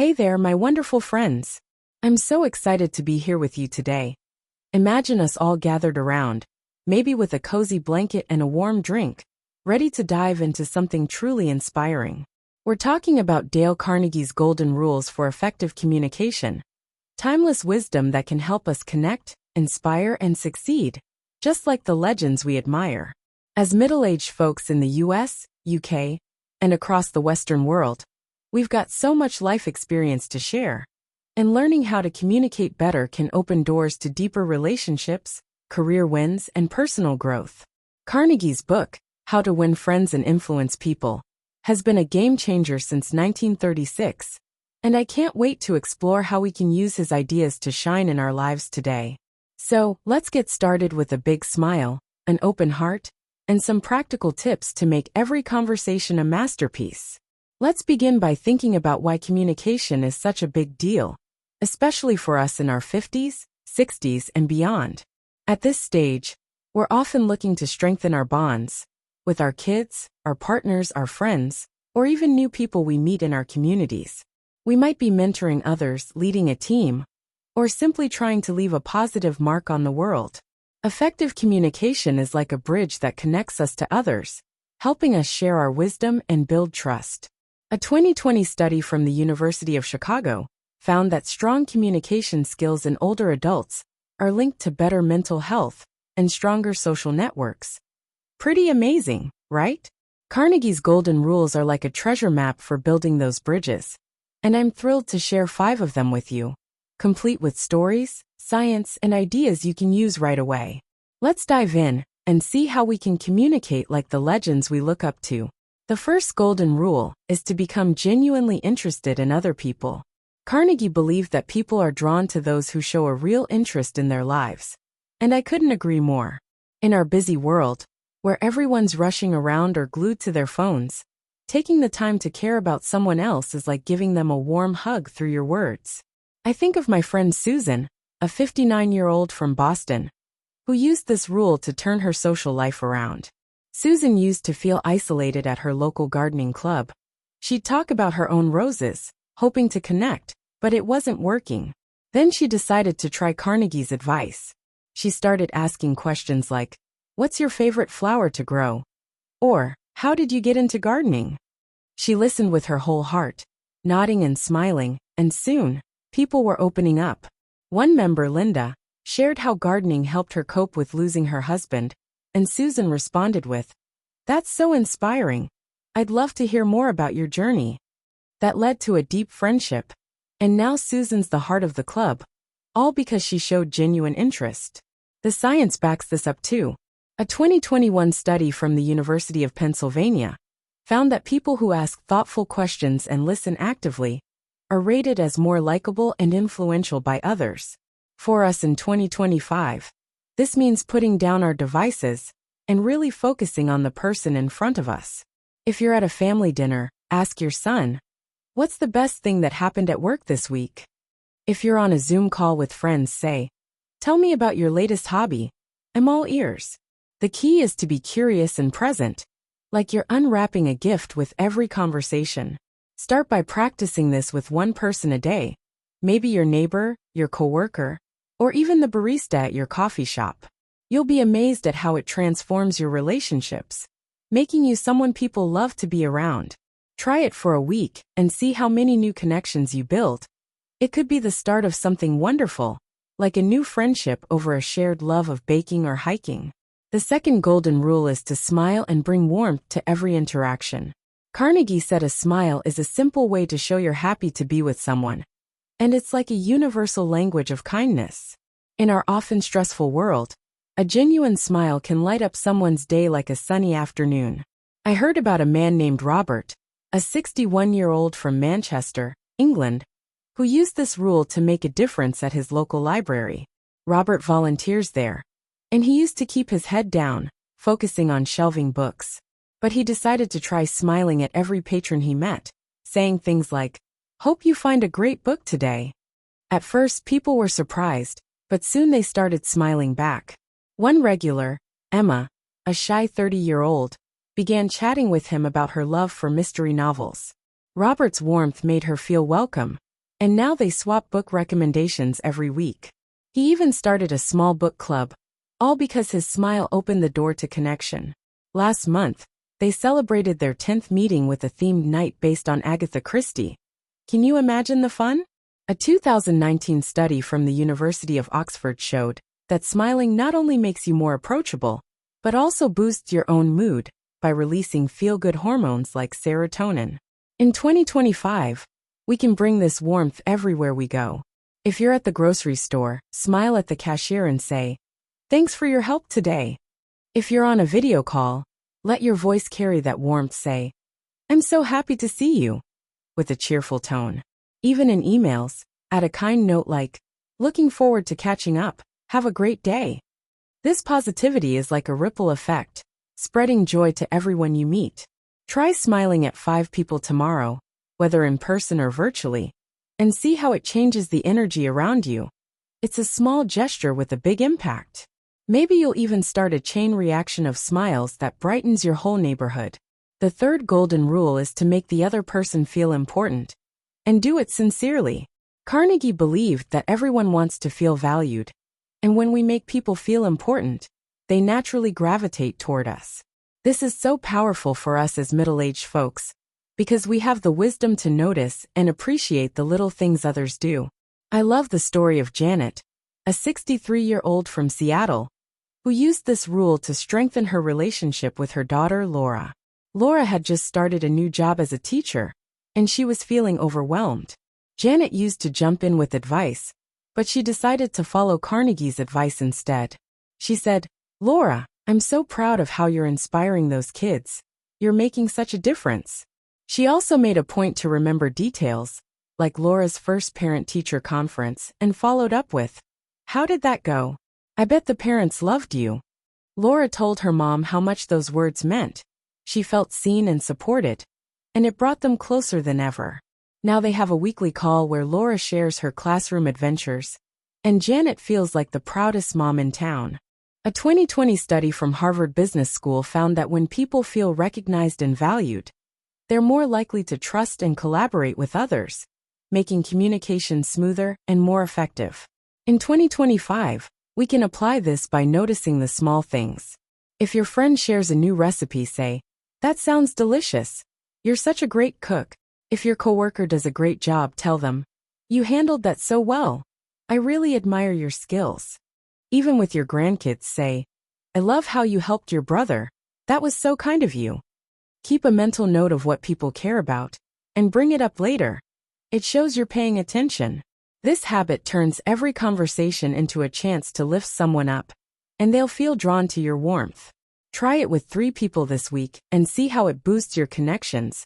Hey there, my wonderful friends. I'm so excited to be here with you today. Imagine us all gathered around, maybe with a cozy blanket and a warm drink, ready to dive into something truly inspiring. We're talking about Dale Carnegie's golden rules for effective communication, timeless wisdom that can help us connect, inspire, and succeed, just like the legends we admire. As middle-aged folks in the US, UK, and across the Western world, we've got so much life experience to share. And learning how to communicate better can open doors to deeper relationships, career wins, and personal growth. Carnegie's book, How to Win Friends and Influence People, has been a game changer since 1936, and I can't wait to explore how we can use his ideas to shine in our lives today. So, let's get started with a big smile, an open heart, and some practical tips to make every conversation a masterpiece. Let's begin by thinking about why communication is such a big deal, especially for us in our 50s, 60s, and beyond. At this stage, we're often looking to strengthen our bonds with our kids, our partners, our friends, or even new people we meet in our communities. We might be mentoring others, leading a team, or simply trying to leave a positive mark on the world. Effective communication is like a bridge that connects us to others, helping us share our wisdom and build trust. A 2020 study from the University of Chicago found that strong communication skills in older adults are linked to better mental health and stronger social networks. Pretty amazing, right? Carnegie's golden rules are like a treasure map for building those bridges, and I'm thrilled to share 5 of them with you, complete with stories, science, and ideas you can use right away. Let's dive in and see how we can communicate like the legends we look up to. The first golden rule is to become genuinely interested in other people. Carnegie believed that people are drawn to those who show a real interest in their lives. And I couldn't agree more. In our busy world, where everyone's rushing around or glued to their phones, taking the time to care about someone else is like giving them a warm hug through your words. I think of my friend Susan, a 59-year-old from Boston, who used this rule to turn her social life around. Susan used to feel isolated at her local gardening club. She'd talk about her own roses, hoping to connect, but it wasn't working. Then she decided to try Carnegie's advice. She started asking questions like, "What's your favorite flower to grow?" Or, "How did you get into gardening?" She listened with her whole heart, nodding and smiling, and soon, people were opening up. One member, Linda, shared how gardening helped her cope with losing her husband, and Susan responded with, "That's so inspiring. I'd love to hear more about your journey." That led to a deep friendship, and now Susan's the heart of the club, all because she showed genuine interest. The science backs this up too. A 2021 study from the University of Pennsylvania found that people who ask thoughtful questions and listen actively are rated as more likable and influential by others. For us in 2025, this means putting down our devices and really focusing on the person in front of us. If you're at a family dinner, ask your son, "What's the best thing that happened at work this week?" If you're on a Zoom call with friends, say, "Tell me about your latest hobby. I'm all ears." The key is to be curious and present, like you're unwrapping a gift with every conversation. Start by practicing this with one person a day, maybe your neighbor, your coworker, or even the barista at your coffee shop. You'll be amazed at how it transforms your relationships, making you someone people love to be around. Try it for a week and see how many new connections you build. It could be the start of something wonderful, like a new friendship over a shared love of baking or hiking. The second golden rule is to smile and bring warmth to every interaction. Carnegie said a smile is a simple way to show you're happy to be with someone, and it's like a universal language of kindness. In our often stressful world, a genuine smile can light up someone's day like a sunny afternoon. I heard about a man named Robert, a 61-year-old from Manchester, England, who used this rule to make a difference at his local library. Robert volunteers there, and he used to keep his head down, focusing on shelving books. But he decided to try smiling at every patron he met, saying things like, "Hope you find a great book today." At first, people were surprised, but soon they started smiling back. One regular, Emma, a shy 30-year-old, began chatting with him about her love for mystery novels. Robert's warmth made her feel welcome, And now they swap book recommendations every week. He even started a small book club, all because his smile opened the door to connection. Last month, they celebrated their 10th meeting with a themed night based on Agatha Christie. Can you imagine the fun? A 2019 study from the University of Oxford showed that smiling not only makes you more approachable, but also boosts your own mood by releasing feel-good hormones like serotonin. In 2025, we can bring this warmth everywhere we go. If you're at the grocery store, smile at the cashier and say, "Thanks for your help today." If you're on a video call, let your voice carry that warmth. Say, "I'm so happy to see you," with a cheerful tone. Even in emails, add a kind note like, "Looking forward to catching up. Have a great day." This positivity is like a ripple effect, spreading joy to everyone you meet. Try smiling at 5 people tomorrow, whether in person or virtually, and see how it changes the energy around you. It's a small gesture with a big impact. Maybe you'll even start a chain reaction of smiles that brightens your whole neighborhood. The third golden rule is to make the other person feel important, and do it sincerely. Carnegie believed that everyone wants to feel valued, and when we make people feel important, they naturally gravitate toward us. This is so powerful for us as middle-aged folks, because we have the wisdom to notice and appreciate the little things others do. I love the story of Janet, a 63-year-old from Seattle, who used this rule to strengthen her relationship with her daughter Laura. Laura had just started a new job as a teacher, and she was feeling overwhelmed. Janet used to jump in with advice, but she decided to follow Carnegie's advice instead. She said, "Laura, I'm so proud of how you're inspiring those kids. You're making such a difference." She also made a point to remember details, like Laura's first parent-teacher conference, and followed up with, "How did that go? I bet the parents loved you." Laura told her mom how much those words meant. She felt seen and supported, and it brought them closer than ever. Now they have a weekly call where Laura shares her classroom adventures, and Janet feels like the proudest mom in town. A 2020 study from Harvard Business School found that when people feel recognized and valued, they're more likely to trust and collaborate with others, making communication smoother and more effective. In 2025, we can apply this by noticing the small things. If your friend shares a new recipe, say, "That sounds delicious. You're such a great cook." If your coworker does a great job, tell them, "You handled that so well. I really admire your skills." Even with your grandkids, say, "I love how you helped your brother. That was so kind of you." Keep a mental note of what people care about, and bring it up later. It shows you're paying attention. This habit turns every conversation into a chance to lift someone up, and they'll feel drawn to your warmth. Try it with 3 people this week and see how it boosts your connections.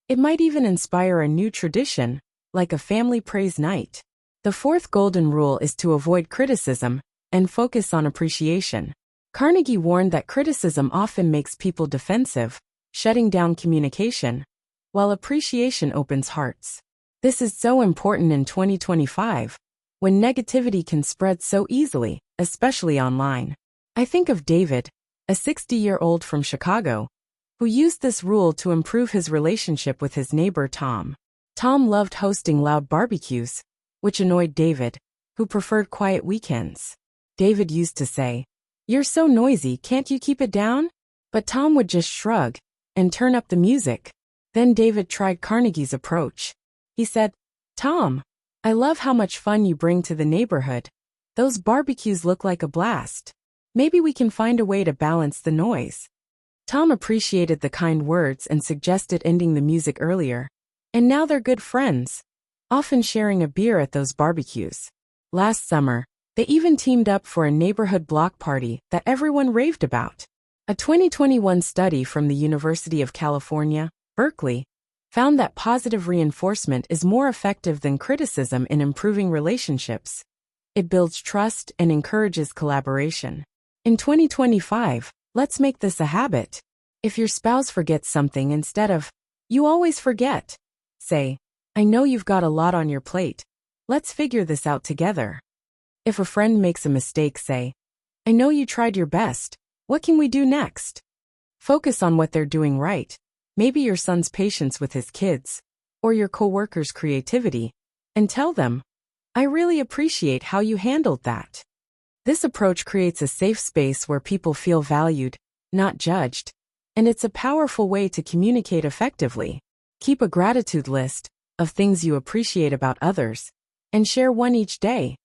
It might even inspire a new tradition, like a family praise night. The fourth golden rule is to avoid criticism and focus on appreciation. Carnegie warned that criticism often makes people defensive, shutting down communication, while appreciation opens hearts. This is so important in 2025, when negativity can spread so easily, especially online. I think of David, a 60-year-old from Chicago, who used this rule to improve his relationship with his neighbor Tom. Tom loved hosting loud barbecues, which annoyed David, who preferred quiet weekends. David used to say, "You're so noisy, can't you keep it down?" But Tom would just shrug and turn up the music. Then David tried Carnegie's approach. He said, "Tom, I love how much fun you bring to the neighborhood. Those barbecues look like a blast. Maybe we can find a way to balance the noise." Tom appreciated the kind words and suggested ending the music earlier. And now they're good friends, often sharing a beer at those barbecues. Last summer, they even teamed up for a neighborhood block party that everyone raved about. A 2021 study from the University of California, Berkeley, found that positive reinforcement is more effective than criticism in improving relationships. It builds trust and encourages collaboration. In 2025, let's make this a habit. If your spouse forgets something, instead of, "You always forget," say, "I know you've got a lot on your plate. Let's figure this out together." If a friend makes a mistake, say, "I know you tried your best. What can we do next?" Focus on what they're doing right. Maybe your son's patience with his kids, or your coworker's creativity, and tell them, "I really appreciate how you handled that." This approach creates a safe space where people feel valued, not judged, and it's a powerful way to communicate effectively. Keep a gratitude list of things you appreciate about others, and share one each day.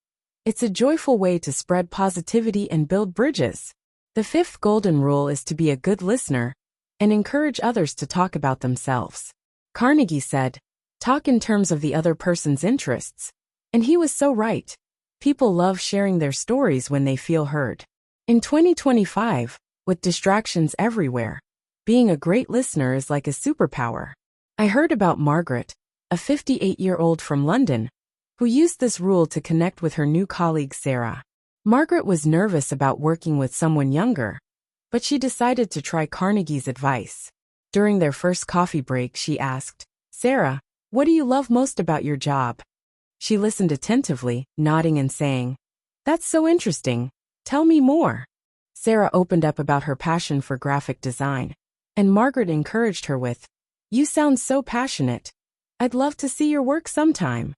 It's a joyful way to spread positivity and build bridges. The fifth golden rule is to be a good listener and encourage others to talk about themselves. Carnegie said, "Talk in terms of the other person's interests." And he was so right. People love sharing their stories when they feel heard. In 2025, with distractions everywhere, being a great listener is like a superpower. I heard about Margaret, a 58-year-old from London, who used this rule to connect with her new colleague Sarah. Margaret was nervous about working with someone younger, but she decided to try Carnegie's advice. During their first coffee break, she asked, "Sarah, what do you love most about your job?" She listened attentively, nodding and saying, "That's so interesting. Tell me more." Sarah opened up about her passion for graphic design, and Margaret encouraged her with, "You sound so passionate. I'd love to see your work sometime."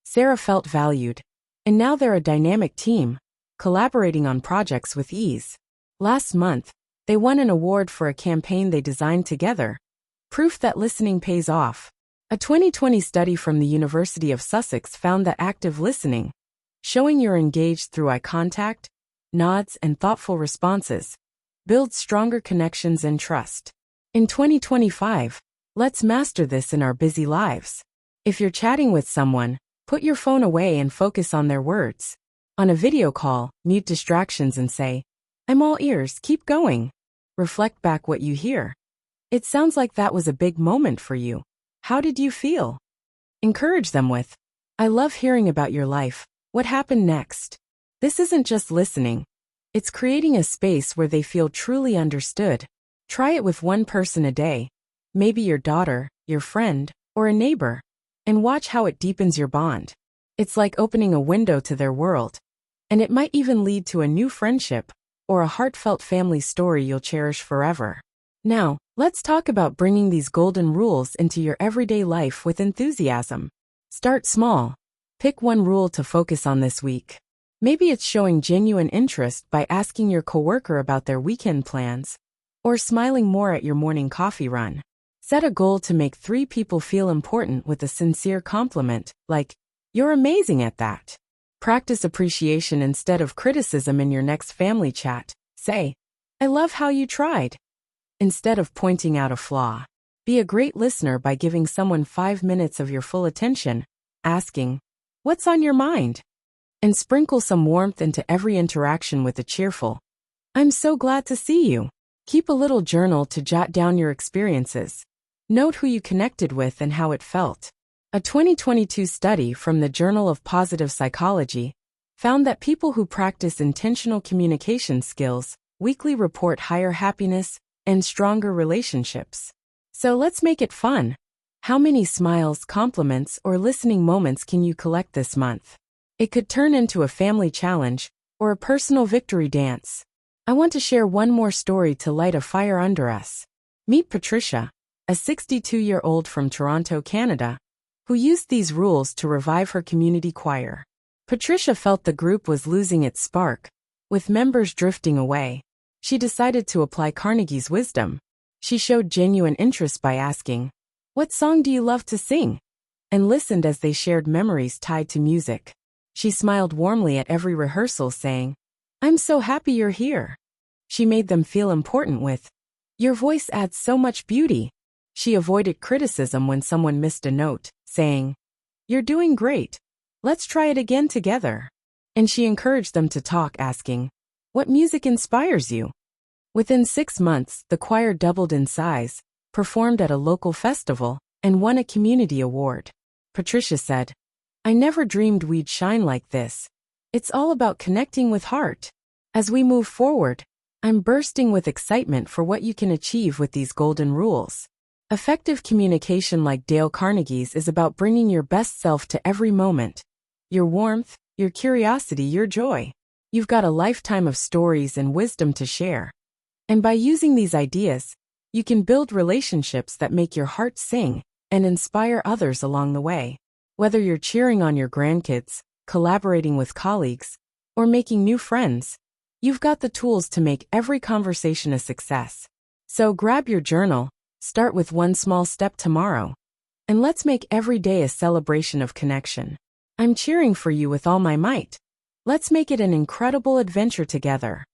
Sarah felt valued, and now they're a dynamic team, collaborating on projects with ease. Last month, they won an award for a campaign they designed together, proof that listening pays off. A 2020 study from the University of Sussex found that active listening, showing you're engaged through eye contact, nods, and thoughtful responses, builds stronger connections and trust. In 2025, let's master this in our busy lives. If you're chatting with someone, put your phone away and focus on their words. On a video call, mute distractions and say, "I'm all ears, keep going." Reflect back what you hear. "It sounds like that was a big moment for you. How did you feel?" Encourage them with, "I love hearing about your life. What happened next?" This isn't just listening. It's creating a space where they feel truly understood. Try it with one person a day, maybe your daughter, your friend, or a neighbor, and watch how it deepens your bond. It's like opening a window to their world, and it might even lead to a new friendship or a heartfelt family story you'll cherish forever. Now, let's talk about bringing these golden rules into your everyday life with enthusiasm. Start small. Pick one rule to focus on this week. Maybe it's showing genuine interest by asking your coworker about their weekend plans, or smiling more at your morning coffee run. Set a goal to make 3 people feel important with a sincere compliment, like, "You're amazing at that." Practice appreciation instead of criticism in your next family chat. Say, "I love how you tried," instead of pointing out a flaw. Be a great listener by giving someone 5 minutes of your full attention, asking, "What's on your mind?" And sprinkle some warmth into every interaction with a cheerful, "I'm so glad to see you." Keep a little journal to jot down your experiences. Note who you connected with and how it felt. A 2022 study from the Journal of Positive Psychology found that people who practice intentional communication skills weekly report higher happiness and stronger relationships. So let's make it fun. How many smiles, compliments, or listening moments can you collect this month? It could turn into a family challenge or a personal victory dance. I want to share one more story to light a fire under us. Meet Patricia, a 62-year-old from Toronto, Canada, who used these rules to revive her community choir. Patricia felt the group was losing its spark, with members drifting away. She decided to apply Carnegie's wisdom. She showed genuine interest by asking, "What song do you love to sing?" and listened as they shared memories tied to music. She smiled warmly at every rehearsal, saying, "I'm so happy you're here." She made them feel important with, "Your voice adds so much beauty." She avoided criticism when someone missed a note, saying, "You're doing great. Let's try it again together." And she encouraged them to talk, asking, "What music inspires you?" Within 6 months, the choir doubled in size, performed at a local festival, and won a community award. Patricia said, "I never dreamed we'd shine like this. It's all about connecting with heart." As we move forward, I'm bursting with excitement for what you can achieve with these golden rules. Effective communication, like Dale Carnegie's, is about bringing your best self to every moment. Your warmth, your curiosity, your joy. You've got a lifetime of stories and wisdom to share. And by using these ideas, you can build relationships that make your heart sing and inspire others along the way. Whether you're cheering on your grandkids, collaborating with colleagues, or making new friends, you've got the tools to make every conversation a success. So grab your journal, start with one small step tomorrow, and let's make every day a celebration of connection. I'm cheering for you with all my might. Let's make it an incredible adventure together.